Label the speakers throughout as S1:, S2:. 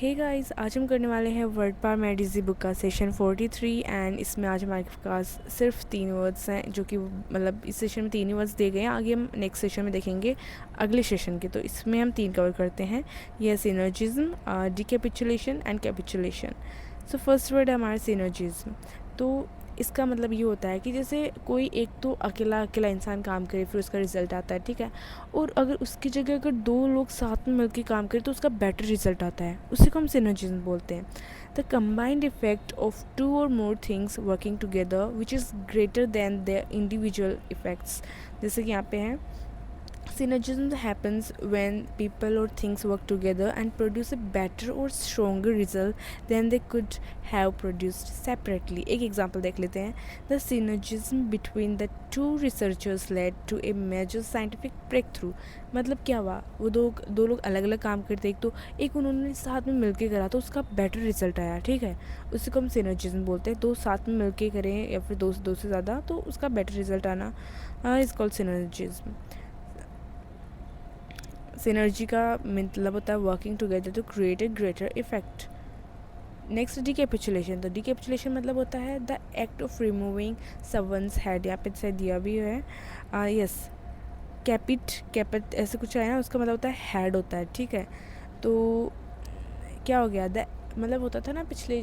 S1: Hey guys, आज हम करने वाले हैं वर्ड पावर मेडिजी बुक का सेशन 43 एंड इसमें आज हमारे पास सिर्फ 3 वर्ड्स हैं जो कि मतलब इस सेशन में 3 ही वर्ड्स दिए गए हैं। आगे हम नेक्स्ट सेशन में देखेंगे अगले सेशन के, तो इसमें हम 3 कवर करते हैं। यह synergism, decapitulation and capitulation. So first word है हमारा सिनर्जिज्म। तो इसका मतलब ये होता है कि जैसे कोई एक तो अकेला अकेला इंसान काम करे फिर उसका रिज़ल्ट आता है, ठीक है, और अगर उसकी जगह अगर 2 लोग साथ में मिलकर काम करें तो उसका बेटर रिजल्ट आता है, उसी को हम सिनर्जिज्म बोलते हैं। द कंबाइंड इफेक्ट ऑफ 2 और more things working together which is greater than their individual effects. जैसे कि यहाँ पे है, synergism happens when people or things work together and produce a better or stronger result than they could have produced separately. एक example देख लेते हैं। The synergism between the two researchers led to a major scientific breakthrough. मतलब क्या हुआ, वो दो लोग अलग अलग काम करते, एक उन्होंने साथ में मिलके करा तो उसका बेटर रिजल्ट आया, ठीक है, उसी को हम सिनर्जिज्म बोलते हैं। दो साथ में मिलके करें या फिर दो से ज़्यादा तो उसका बेटर रिजल्ट आना इज़ कॉल्ड सिनर्जिज्म। सिनर्जी का मतलब होता है working together to create a greater effect. Next decapitulation. तो डिकैपिचुलेशन मतलब होता है the act of removing someone's head. यहाँ पे से दिया भी है, यस, कैपिट ऐसे कुछ है ना, उसका मतलब होता है हेड होता है, ठीक है। तो क्या हो गया, द मतलब होता था ना पिछले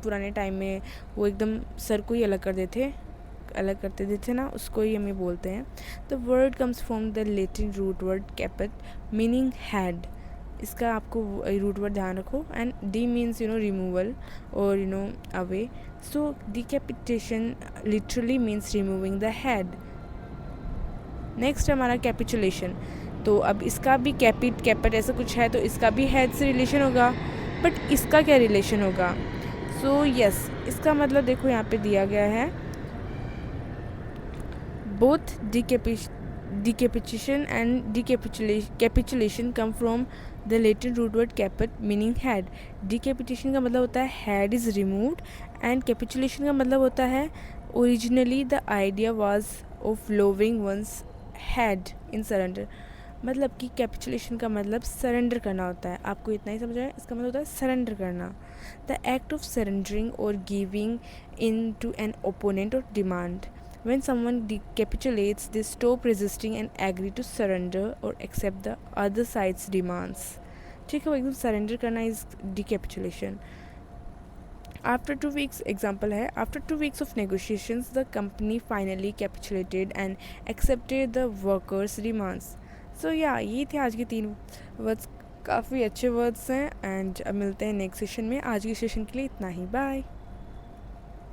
S1: पुराने टाइम में वो एकदम सर को ही अलग कर देते थे ना, उसको ही हम ये बोलते हैं। The word comes from the Latin root word capit meaning head. इसका आपको रूट वर्ड ध्यान रखो। एंड डी मीन्स रिमूवल और away. So decapitation literally means removing the head. Next हमारा कैपिचुलेशन। तो अब इसका भी कैपिट ऐसा कुछ है तो इसका भी हेड से रिलेशन होगा, बट इसका क्या रिलेशन होगा? सो यस, इसका मतलब देखो यहाँ पे दिया गया है, both decapitation and capitulation come from the Latin root word caput meaning head. Decapitation का मतलब होता है head is removed and capitulation का मतलब होता है originally the idea was of lowering one's head in surrender. मतलब कि कैपिचुलेशन का मतलब सरेंडर करना होता है। आपको इतना ही समझ आया, इसका मतलब होता है सरेंडर करना। द एक्ट ऑफ सरेंडरिंग और giving in to an opponent और demand. When someone decapitulates, they stop resisting and agree to surrender or accept the other side's demands. ठीक है, वो एकदम सरेंडर करना इज डिकैपिचुलेशन। After 2 weeks, एग्जाम्पल है, after 2 weeks of negotiations, the company finally capitulated and accepted the workers' demands. So yeah, ये थे आज के 3 वर्ड्स। काफ़ी अच्छे वर्ड्स हैं एंड अब मिलते हैं नेक्स्ट सेशन में। आज के सेशन के लिए इतना ही, बाय।